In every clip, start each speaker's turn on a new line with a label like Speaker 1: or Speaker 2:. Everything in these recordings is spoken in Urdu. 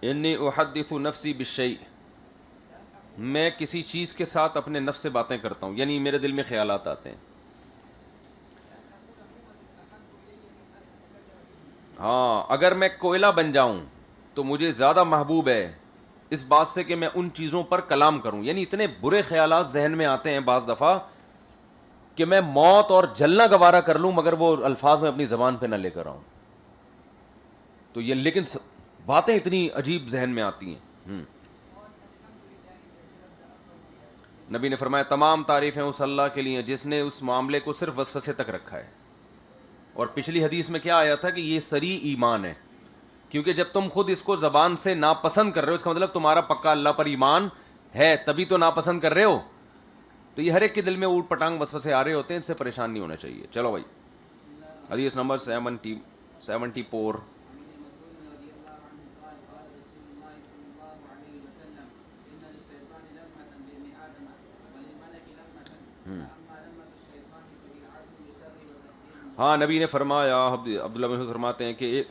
Speaker 1: انی احدث نفسی بالشیء، میں کسی چیز کے ساتھ اپنے نفس سے باتیں کرتا ہوں، یعنی میرے دل میں خیالات آتے ہیں. ہاں، اگر میں کوئلہ بن جاؤں تو مجھے زیادہ محبوب ہے اس بات سے کہ میں ان چیزوں پر کلام کروں. یعنی اتنے برے خیالات ذہن میں آتے ہیں بعض دفعہ کہ میں موت اور جلنا گوارا کر لوں مگر وہ الفاظ میں اپنی زبان پہ نہ لے کر آؤں. تو یہ لیکن باتیں اتنی عجیب ذہن میں آتی ہیں. نبی نے فرمایا تمام تعریفیں اس اللہ کے لیے جس نے اس معاملے کو صرف وسوسے تک رکھا ہے. اور پچھلی حدیث میں کیا آیا تھا کہ یہ سری ایمان ہے، کیونکہ جب تم خود اس کو زبان سے ناپسند کر رہے ہو اس کا مطلب تمہارا پکا اللہ پر ایمان ہے، تبھی تو ناپسند کر رہے ہو. تو یہ ہر ایک کے دل میں اوٹ پٹانگ وسوسے آ رہے ہوتے ہیں، ان سے پریشان نہیں ہونا چاہیے. چلو بھائی، حدیث نمبر 74. ہاں، نبی نے فرمایا، عبداللہ بن مسعود فرماتے ہیں کہ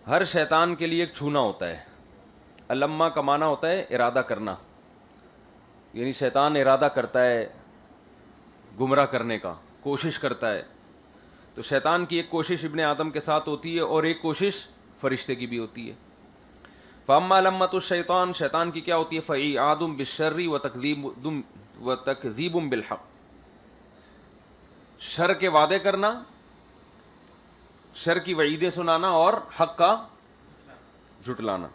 Speaker 1: ہر شیطان کے لیے ایک چھونا ہوتا ہے. علمہ کا معنی ہوتا ہے ارادہ کرنا، یعنی شیطان ارادہ کرتا ہے گمراہ کرنے کا، کوشش کرتا ہے. تو شیطان کی ایک کوشش ابن آدم کے ساتھ ہوتی ہے اور ایک کوشش فرشتے کی بھی ہوتی ہے. فاما لمۃ الشیطان، شیطان کی کیا ہوتی ہے؟ فإعاد بالشر وتکذیب بالحق، شر کے وعدے کرنا، شر کی وعیدیں سنانا اور حق کا جھٹلانا.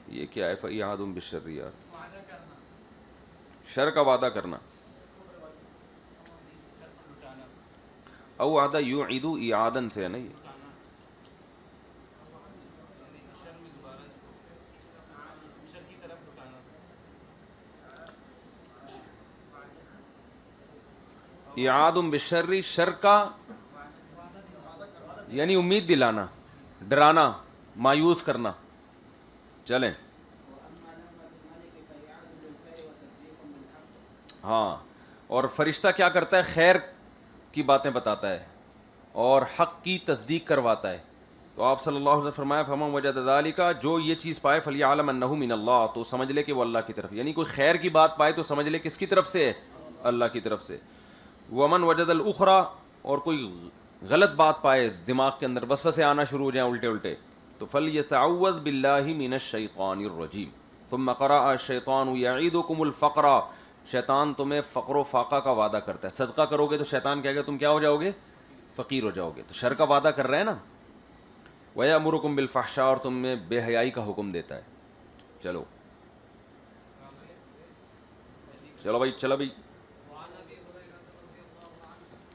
Speaker 1: یہ کیا ہے؟ فإعاد بالشر، یار شر کا وعدہ کرنا. او عاد یعید اعادا سے ہے نا، یہ اعاد بالشر، شر کا یعنی امید دلانا، ڈرانا، مایوس کرنا. چلیں، ہاں. اور فرشتہ کیا کرتا ہے؟ خیر کی باتیں بتاتا ہے اور حق کی تصدیق کرواتا ہے. تو آپ صلی اللہ علیہ وسلم فرمایا فمن وجد ذالک، جو یہ چیز پائے فلیعلم انہ من اللہ، تو سمجھ لے کہ وہ اللہ کی طرف، یعنی کوئی خیر کی بات پائے تو سمجھ لے کس کی طرف سے ہے؟ اللہ کی طرف سے. ومن وجد الاخری، اور کوئی غلط بات پائے، دماغ کے اندر وسوسے آنا شروع ہو جائیں الٹے الٹے، تو فلیستعوذ باللہ من الشیطان الرجیم. ثم قرأ الشیطان یعیدکم الفقر، شیطان تمہیں فقر و فاقہ کا وعدہ کرتا ہے. صدقہ کرو گے تو شیطان کہے گا تم کیا ہو جاؤ گے؟ فقیر ہو جاؤ گے. تو شر کا وعدہ کر رہے ہیں نا. وَيَأْمُرُكُمْ بِالْفَحْشَاء، اور تم میں بے حیائی کا حکم دیتا ہے. چلو چلو بھائی،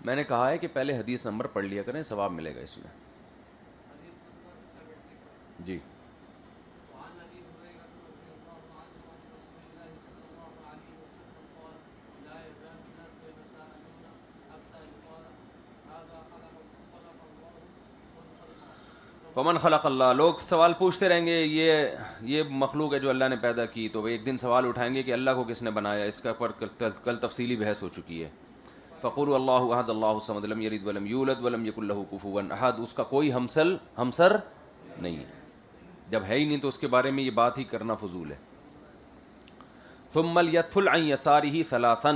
Speaker 1: میں نے کہا ہے کہ پہلے حدیث نمبر پڑھ لیا کریں، ثواب ملے گا اس میں. جی. فمن خلق اللہ، لوگ سوال پوچھتے رہیں گے یہ مخلوق ہے جو اللہ نے پیدا کی، تو وہ ایک دن سوال اٹھائیں گے کہ اللہ کو کس نے بنایا. اس کا پر کل تفصیلی بحث ہو چکی ہے. فقولوا اللہ احد اللہ الصمد لم یلد ولم یولد ولم یکن له کفوا احد، اس کا کوئی ہمسر نہیں ہے. جب ہے ہی نہیں تو اس کے بارے میں یہ بات ہی کرنا فضول ہے. ثم لیتفل عن یسارہ ثلاثا،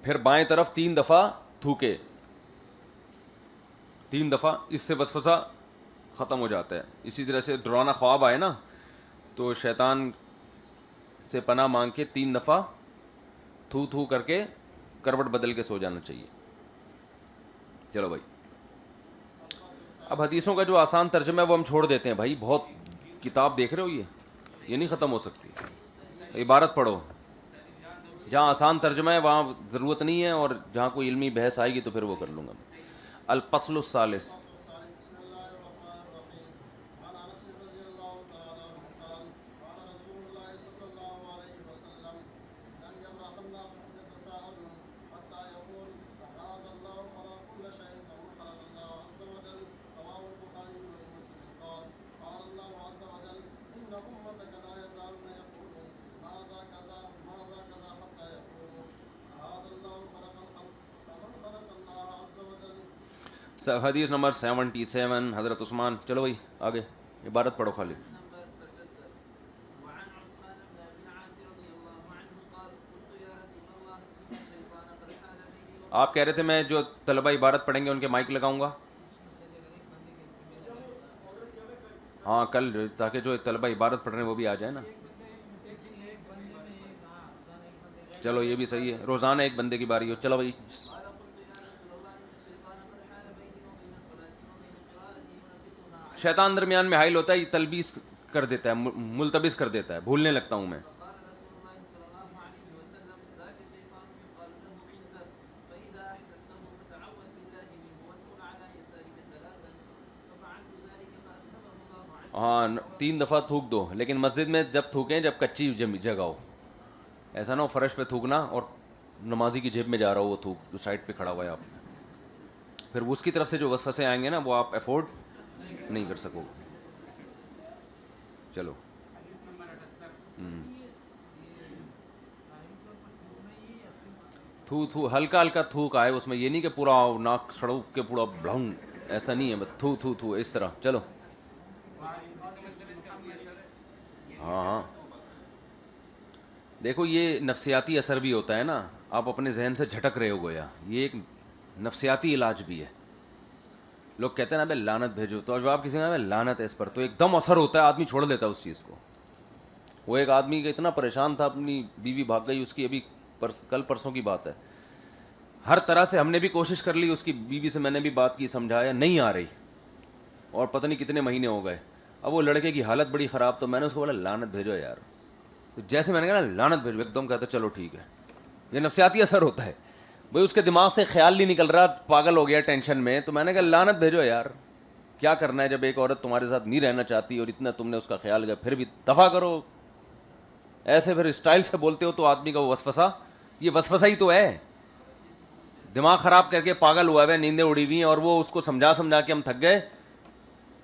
Speaker 1: پھر بائیں طرف 3 دفعہ تھوکے. 3 دفعہ، اس سے وسوسہ ختم ہو جاتا ہے. اسی طرح سے ڈرانا خواب آئے نا تو شیطان سے پناہ مانگ کے 3 دفعہ تھو کر کے کروٹ بدل کے سو جانا چاہیے. چلو بھائی، اب حدیثوں کا جو آسان ترجمہ ہے وہ ہم چھوڑ دیتے ہیں. بھائی بہت کتاب دیکھ رہے ہو، یہ نہیں ختم ہو سکتی. عبارت پڑھو، جہاں آسان ترجمہ ہے وہاں ضرورت نہیں ہے، اور جہاں کوئی علمی بحث آئے گی تو پھر وہ کر لوں گا. الفصل الثالث. حدیث نمبر 77 حضرت عثمان. چلو بھائی آگے عبارت پڑھو خالد. آپ کہہ رہے تھے میں جو طلبہ عبارت پڑھیں گے ان کے مائک لگاؤں گا. ہاں کل تاکہ جو طلبہ عبارت پڑھ رہے ہیں وہ بھی آ جائے نا. چلو یہ بھی صحیح ہے, روزانہ ایک بندے کی باری ہو. چلو بھائی. شیطان درمیان میں حائل ہوتا ہے, یہ تلبیس کر دیتا ہے, ملتبس کر دیتا ہے, بھولنے لگتا ہوں میں. ہاں 3 دفعہ تھوک دو, لیکن مسجد میں جب تھوکیں جب کچی جگہ ہو. ایسا نہ ہو فرش پہ تھوکنا اور نمازی کی جیب میں جا رہا ہو وہ تھوک جو سائڈ پہ کھڑا ہوا ہے آپ نے, پھر اس کی طرف سے جو وسوسے آئیں گے نا وہ آپ افورڈ نہیں کر سکو گے. چلو تھو ہلکا ہلکا تھوک آئے اس میں, یہ نہیں کہ پورا ناک سڑک کے پورا بڑھنگ, ایسا نہیں ہے, بس تھو اس طرح. چلو ہاں ہاں دیکھو یہ نفسیاتی اثر بھی ہوتا ہے نا, آپ اپنے ذہن سے جھٹک رہے ہو گویا, یہ ایک نفسیاتی علاج بھی ہے. لوگ کہتے ہیں نا بھائی لعنت بھیجو, تو جب آپ کسی نے لعنت ہے اس پر, تو ایک دم اثر ہوتا ہے, آدمی چھوڑ دیتا ہے اس چیز کو. وہ ایک آدمی کا اتنا پریشان تھا, اپنی بیوی بھاگ گئی اس کی, ابھی کل پرسوں کی بات ہے. ہر طرح سے ہم نے بھی کوشش کر لی, اس کی بیوی سے میں نے بھی بات کی, سمجھایا, نہیں آ رہی, اور پتہ نہیں کتنے مہینے ہو گئے. اب وہ لڑکے کی حالت بڑی خراب, تو میں نے اس کو بولا لعنت بھیجو یار. تو جیسے میں نے کہا نا لعنت بھیجو, ایک دم کہتا چلو ٹھیک ہے. یہ نفسیاتی اثر ہوتا ہے بھائی, اس کے دماغ سے خیال نہیں نکل رہا, پاگل ہو گیا ٹینشن میں. تو میں نے کہا لعنت بھیجو یار, کیا کرنا ہے جب ایک عورت تمہارے ساتھ نہیں رہنا چاہتی اور اتنا تم نے اس کا خیال کیا, پھر بھی دفع کرو. ایسے پھر اسٹائل سے بولتے ہو تو آدمی کا وہ وسوسہ, یہ وسوسہ ہی تو ہے, دماغ خراب کر کے پاگل ہوا ہے, نیندیں اڑی ہوئی ہیں, اور وہ اس کو سمجھا کے ہم تھک گئے,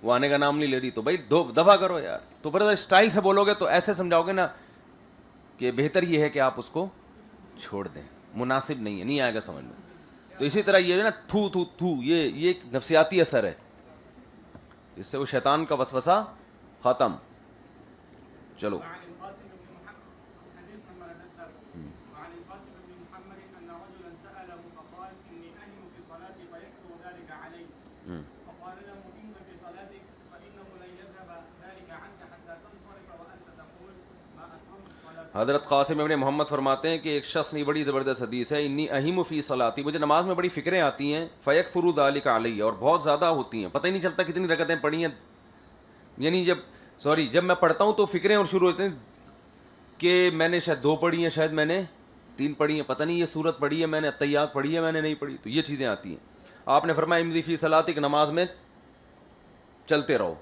Speaker 1: وہ آنے کا نام نہیں لے رہی. تو بھائی دو دفعہ کرو یار. تو پھر اسٹائل سے بولو گے تو ایسے سمجھاؤ گے نا کہ بہتر یہ ہے کہ آپ اس کو چھوڑ دیں, مناسب نہیں ہے, نہیں آئے گا سمجھ میں. تو اسی طرح یہ ہے نا تھو یہ ایک نفسیاتی اثر ہے, اس سے وہ شیطان کا وسوسہ ختم. چلو حضرت قاسم ابن محمد فرماتے ہیں کہ ایک شخص نے, بڑی زبردست حدیث ہے, انی اہم فی صلاتی, مجھے نماز میں بڑی فکریں آتی ہیں, فیکثر ذلک علی, اور بہت زیادہ ہوتی ہیں, پتہ ہی نہیں چلتا کتنی رکعتیں پڑھی ہیں. یعنی جب میں پڑھتا ہوں تو فکریں اور شروع ہوتے ہیں کہ میں نے شاید 2 پڑھی ہیں, شاید میں نے 3 پڑھی ہیں, پتہ نہیں یہ سورت پڑھی ہے میں نے, التحیات پڑھی ہے میں نے, نہیں پڑھی. تو یہ چیزیں آتی ہیں. آپ نے فرمایا امضی فی صلاتک, نماز میں چلتے رہو,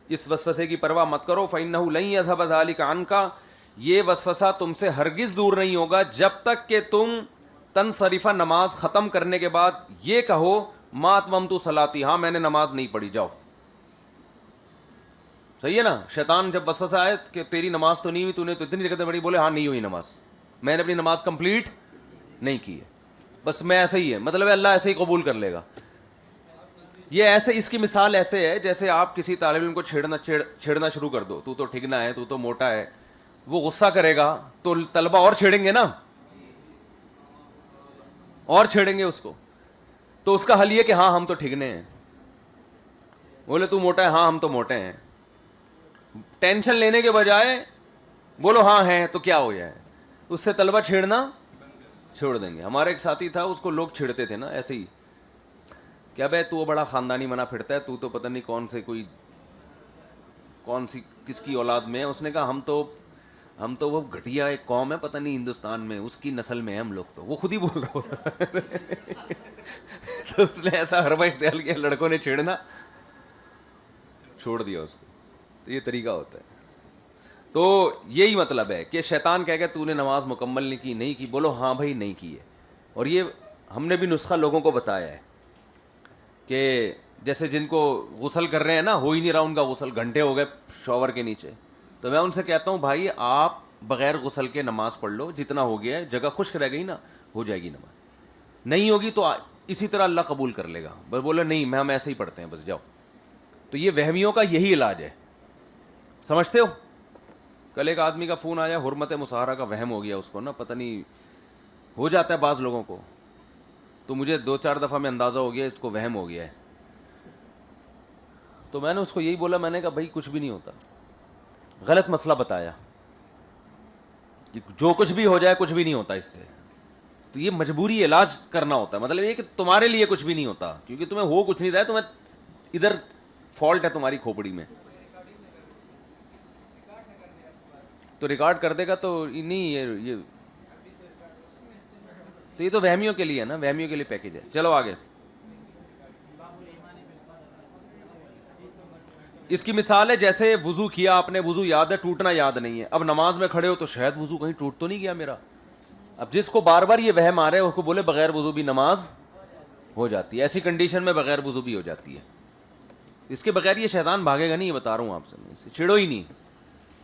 Speaker 1: اس وسوسے کی پرواہ مت کرو. فإنہ لن یذهب ذلک عنک, یہ وسوسہ تم سے ہرگز دور نہیں ہوگا جب تک کہ تم تنصرف, نماز ختم کرنے کے بعد یہ کہو ما اتممت صلاتی, ہاں میں نے نماز نہیں پڑھی, جاؤ. صحیح ہے نا. شیطان جب وسوسہ آئے کہ تیری نماز تو نہیں ہوئی, تو نے تو اتنی رکعتیں پڑھی, بولے ہاں نہیں ہوئی نماز, میں نے اپنی نماز کمپلیٹ نہیں کی ہے, بس میں ایسے ہی ہے, مطلب اللہ ایسے ہی قبول کر لے گا. یہ ایسے, اس کی مثال ایسے ہے جیسے آپ کسی طالب علم کو چھیڑنا شروع کر دو, تو ٹھگنا ہے, تو موٹا ہے, وہ غصہ کرے گا تو طلبہ اور چھیڑیں گے نا, اور چھیڑیں گے اس کو. تو اس کا حل یہ کہ ہاں ہم تو ٹھگنے ہیں. بولے تو موٹا ہے, ہاں ہم تو موٹے ہیں. ٹینشن لینے کے بجائے بولو ہاں ہیں, تو کیا ہو جائے, اس سے طلبہ چھیڑنا چھوڑ دیں گے. ہمارا ایک ساتھی تھا, اس کو لوگ چھیڑتے تھے نا ایسے ہی, کیا بھائی تو بڑا خاندانی بنا پھرتا ہے, تو پتہ نہیں کون سی کس کی اولاد میں ہے. اس نے کہا ہم تو وہ گھٹیا ایک قوم ہے, پتہ نہیں ہندوستان میں اس کی نسل میں ہیں ہم لوگ. تو وہ خود ہی بول رہا ہوتا. تو اس نے ایسا حربہ اختیار کیا, لڑکوں نے چھیڑنا چھوڑ دیا اس کو. تو یہ طریقہ ہوتا ہے. تو یہی مطلب ہے کہ شیطان کہہ کہ تو نے نماز مکمل نہیں کی, بولو ہاں بھائی نہیں کی ہے. اور یہ ہم نے بھی نسخہ لوگوں کو بتایا ہے کہ جیسے جن کو غسل کر رہے ہیں نا, ہو ہی نہیں رہا ان کا غسل, گھنٹے ہو گئے شاور کے نیچے, تو میں ان سے کہتا ہوں بھائی آپ بغیر غسل کے نماز پڑھ لو, جتنا ہو گیا ہے, جگہ خشک رہ گئی نا, ہو جائے گی نماز. نہیں ہوگی تو اسی طرح اللہ قبول کر لے گا. بس بولے نہیں ہم ایسے ہی پڑھتے ہیں بس جاؤ. تو یہ وہمیوں کا یہی علاج ہے, سمجھتے ہو. کل ایک آدمی کا فون آیا, حرمت مصاہرہ کا وہم ہو گیا اس کو نا, پتہ نہیں ہو جاتا ہے بعض لوگوں کو, تو مجھے 2-4 دفعہ میں اندازہ ہو گیا اس کو وہم ہو گیا ہے. تو میں نے اس کو یہی بولا, میں نے کہا بھائی کچھ بھی نہیں ہوتا, غلط مسئلہ بتایا کہ جو کچھ بھی ہو جائے کچھ بھی نہیں ہوتا اس سے. تو یہ مجبوری علاج کرنا ہوتا ہے, مطلب یہ کہ تمہارے لیے کچھ بھی نہیں ہوتا کیونکہ تمہیں ہو کچھ نہیں رہا ہے, تمہیں ادھر فالٹ ہے تمہاری کھوپڑی میں. تو ریکارڈ کر دے گا تو نہیں, یہ تو یہ تو وہمیوں کے لیے ہے نا, وہمیوں کے لیے پیکیج ہے. چلو آگے. اس کی مثال ہے جیسے وضو کیا آپ نے, وضو یاد ہے, ٹوٹنا یاد نہیں ہے. اب نماز میں کھڑے ہو تو شاید وضو کہیں ٹوٹ تو نہیں گیا میرا. اب جس کو بار بار یہ وہم آ رہا ہے اس کو بولے بغیر وضو بھی نماز ہو جاتی ہے. ایسی کنڈیشن میں بغیر وضو بھی ہو جاتی ہے. اس کے بغیر یہ شیطان بھاگے گا نہیں, یہ بتا رہا ہوں آپ سے, میں سے چھڑو ہی نہیں.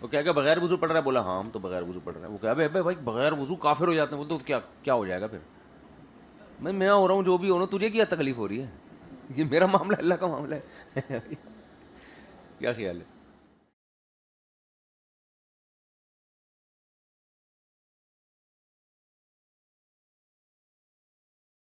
Speaker 1: وہ کہہ کہ بغیر وضو پڑھ رہا ہے, بولا ہاں ہم تو بغیر وضو پڑھ رہے ہیں. وہ کہا بھائی بغیر وضو کافر ہو جاتے ہیں. وہ تو کیا ہو جائے گا پھر. میں ہو رہا ہوں جو بھی ہو رہا ہوں, تجھے کیا تکلیف ہو رہی ہے, یہ میرا معاملہ اللہ کا معاملہ ہے. کیا خیال ہے؟